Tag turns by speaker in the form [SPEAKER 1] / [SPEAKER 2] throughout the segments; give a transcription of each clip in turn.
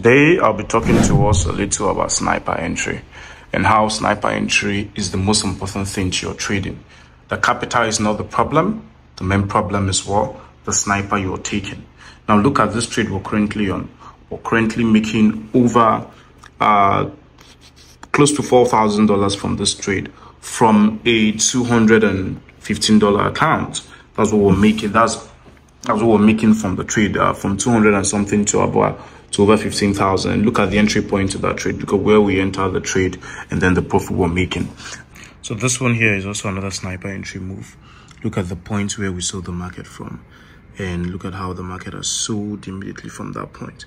[SPEAKER 1] Today, I'll be talking to us a little about sniper entry and how sniper entry is the most important thing to your trading. The capital is not the problem. The main problem is what? The sniper you're taking. Now, look at this trade we're currently on. We're currently making over close to $4,000 from this trade from a $215 account. That's what we're making. That's what we're making from the trade, from 200 and something to about to over 15,000. Look at the entry point to that trade. Look at where we enter the trade and then the profit we're making. So this one here is also another sniper entry move. Look at the point where we sold the market from, and look at how the market has sold immediately from that point.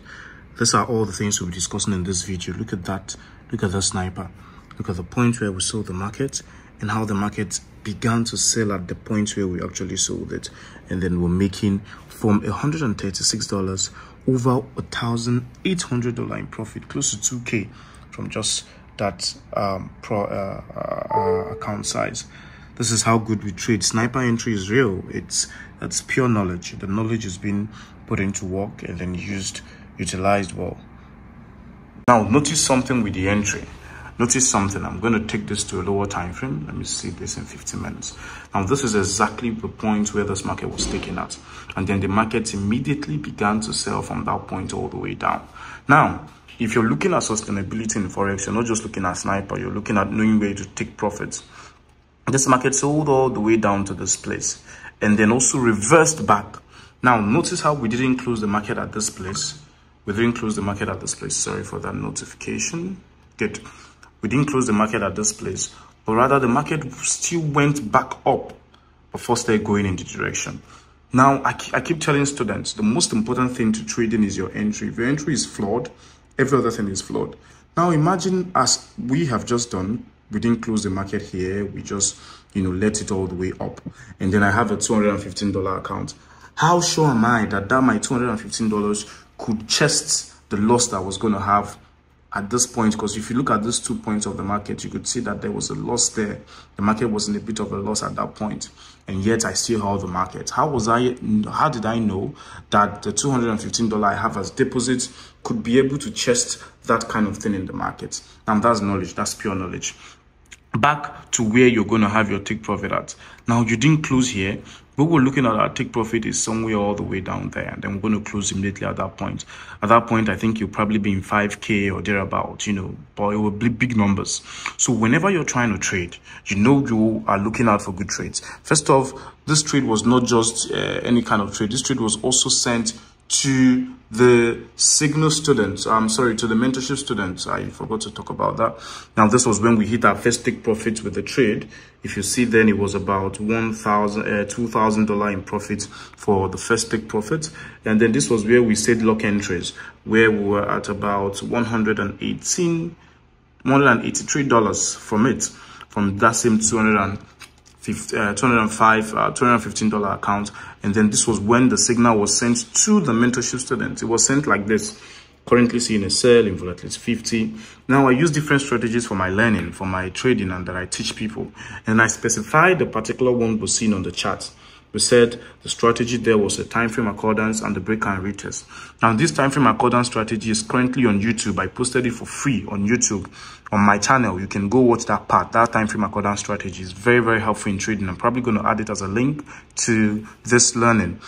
[SPEAKER 1] These are all the things we'll be discussing in this video. Look at that. Look at the sniper. Look at the point where we sold the market and how the market began to sell at the point where we actually sold it. And then we're making from $136 over $1,800 in profit, close to 2K from just that account size. This is how good we trade. Sniper entry is real. That's pure knowledge. The knowledge is being put into work and then utilized well. Now notice something with the entry. Notice something. I'm going to take this to a lower time frame. Let me see this in 15 minutes. Now this is exactly the point where this market was taken at, and then the market immediately began to sell from that point all the way down. Now if you're looking at sustainability in forex, you're not just looking at sniper, you're looking at knowing where to take profits. This market sold all the way down to this place and then also reversed back. Now notice how we didn't close the market at this place. We didn't close the market at this place. Sorry for that notification. Good. We didn't close the market at this place, but rather the market still went back up before started going in the direction. Now, I keep telling students, the most important thing to trading is your entry. If your entry is flawed, every other thing is flawed. Now, imagine as we have just done, we didn't close the market here. We just, let it all the way up. And then I have a $215 account. How sure am I that my $215 could chest the loss that I was going to have at this point? Because if you look at these 2 points of the market, you could see that there was a loss there. The market was in a bit of a loss at that point, and yet I still held the market. How did I know that the $215 I have as deposit could be able to chest that kind of thing in the market? And that's knowledge. That's pure knowledge. Back to where you're going to have your take profit at. Now, you didn't close here, but we're looking at our take profit is somewhere all the way down there, and then we're going to close immediately at that point. At that point, I think you'll probably be in 5K or thereabout, but it will be big numbers. So whenever you're trying to trade, you are looking out for good trades. First off, this trade was not just any kind of trade. This trade was also sent to the Signal students, to the mentorship students. I forgot to talk about that. Now, this was when we hit our first take profit with the trade. If you see, then it was about $2,000 in profit for the first take profit. And then this was where we said lock entries, where we were at about $183 from it, from that same $215 account. And then this was when the signal was sent to the mentorship students. It was sent like this. Currently seeing a sell in volatility 50. Now I use different strategies for my learning, for my trading, and that I teach people, and I specify the particular one was seen on the chart. We said the strategy there was a time frame accordance and the break and retest. Now this time frame accordance strategy is currently on YouTube. I posted it for free on YouTube on my channel. You can go watch that part. That time frame accordance strategy is very, very helpful in trading. I'm probably going to add it as a link to this learning.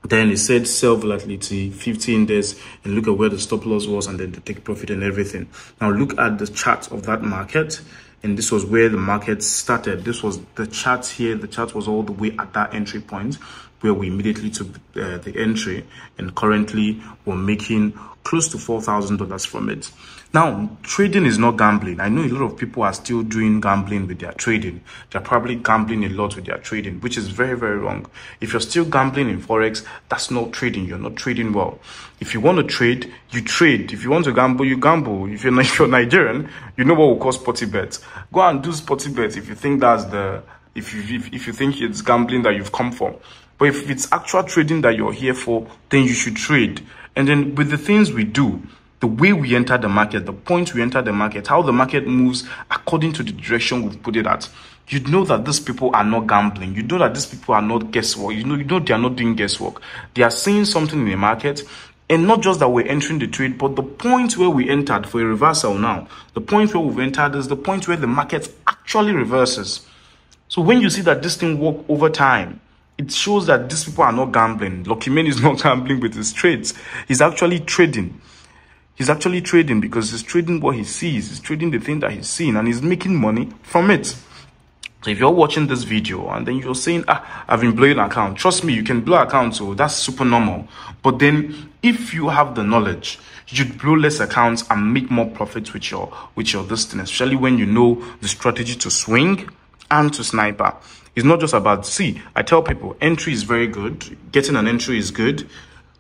[SPEAKER 1] Then it said sell volatility 15 days, and look at where the stop loss was, and then to take profit and everything. Now look at the chart of that market. And this was where the market started. This was the chart here. The chart was all the way at that entry point where we immediately took the entry, and currently we're making close to $4,000 from it. Now, trading is not gambling. I know a lot of people are still doing gambling with their trading. They're probably gambling a lot with their trading, which is very, very wrong. If you're still gambling in forex, that's not trading. You're not trading well. If you want to trade, you trade. If you want to gamble, you gamble. If you're Nigerian, you know what we call sporty bets. Go and do sporty bets if you think that's if you think it's gambling that you've come for. But if it's actual trading that you're here for, then you should trade. And then with the things we do, the way we enter the market, the point we enter the market, how the market moves according to the direction we've put it at, you know that these people are not gambling. You know that these people are not guesswork. You know they are not doing guesswork. They are seeing something in the market, And not just that we're entering the trade, but the point where we entered for a reversal now, the point where we've entered is the point where the market actually reverses. So when you see that this thing work over time, it shows that these people are not gambling. Lucky Mane is not gambling with his trades. He's actually trading. He's actually trading because he's trading what he sees. He's trading the thing that he's seeing, and he's making money from it. So if you're watching this video and then you're saying, I've been blowing account, trust me, you can blow accounts, so that's super normal. But then if you have the knowledge, you'd blow less accounts and make more profits with your this thing, especially when you know the strategy to swing and to sniper. It's not just about, see, I tell people entry is very good, getting an entry is good.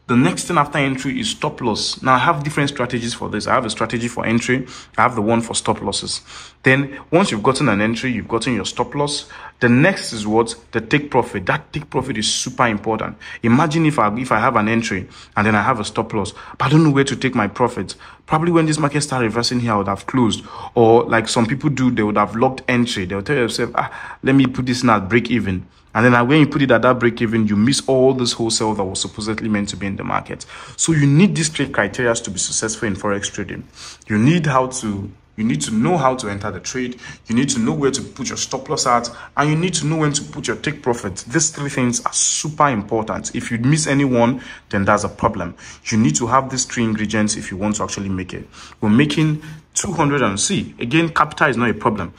[SPEAKER 1] The next thing after entry is stop loss. Now I have different strategies for this. I have a strategy for entry. I have the one for stop losses. Then once you've gotten an entry, you've gotten your stop loss. The next is what? The take profit. That take profit is super important. Imagine if I have an entry and then I have a stop loss, but I don't know where to take my profit. Probably when this market starts reversing here, I would have closed. Or like some people do, they would have locked entry. They'll tell themselves, let me put this in at break even. And then when you put it at that break even, you miss all this wholesale that was supposedly meant to be in the market. So you need these trade criteria to be successful in forex trading. You need to know how to enter the trade. You need to know where to put your stop loss at, and you need to know when to put your take profit. These three things are super important. If you miss any one, then that's a problem. You need to have these three ingredients if you want to actually make it. We're making 200 and see again, capital is not a problem.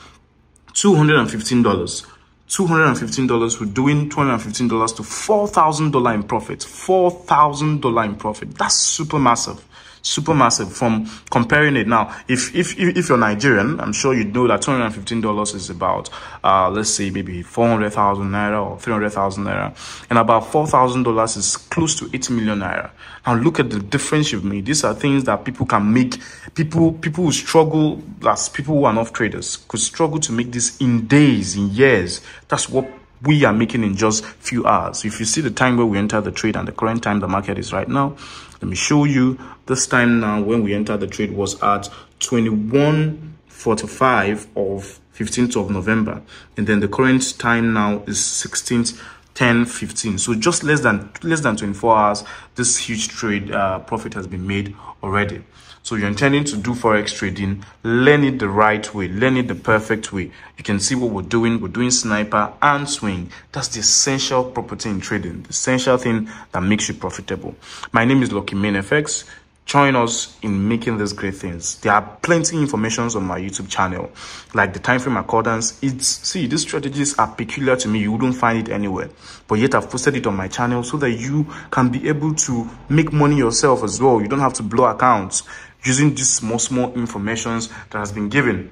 [SPEAKER 1] $215. $215, we're doing $215 to $4,000 in profit. $4,000 in profit. That's super massive. Super massive from comparing it. Now, if you're Nigerian, I'm sure you know that $215 is about, let's say maybe 400,000 naira or 300,000 naira, and about $4,000 is close to 80 million naira. Now, look at the difference you've made. These are things that people can make. People who struggle, as people who are not traders, could struggle to make this in days, in years. That's what we are making in just few hours. If you see the time where we enter the trade and the current time the market is right now, let me show you. This time now when we entered the trade was at 21:45 of 15th of November, and then the current time now is 16th 10:15. So just less than 24 hours, this huge trade profit has been made already. So you're intending to do forex trading, learn it the right way, learn it the perfect way. You can see what we're doing. We're doing sniper and swing. That's the essential property in trading, the essential thing that makes you profitable. My name is Lucky Mane FX. Join us in making these great things. There are plenty of information on my YouTube channel, like the time frame accordance. These strategies are peculiar to me. You wouldn't find it anywhere, but yet I've posted it on my channel so that you can be able to make money yourself as well. You don't have to blow accounts using these small informations that has been given.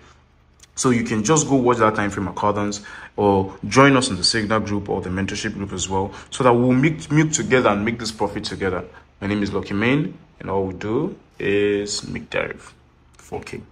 [SPEAKER 1] So you can just go watch that time frame accordance, or join us in the Signal group or the mentorship group as well, so that we'll meet together and make this profit together. My name is Lucky Mane, and all we do is make tariff 4K.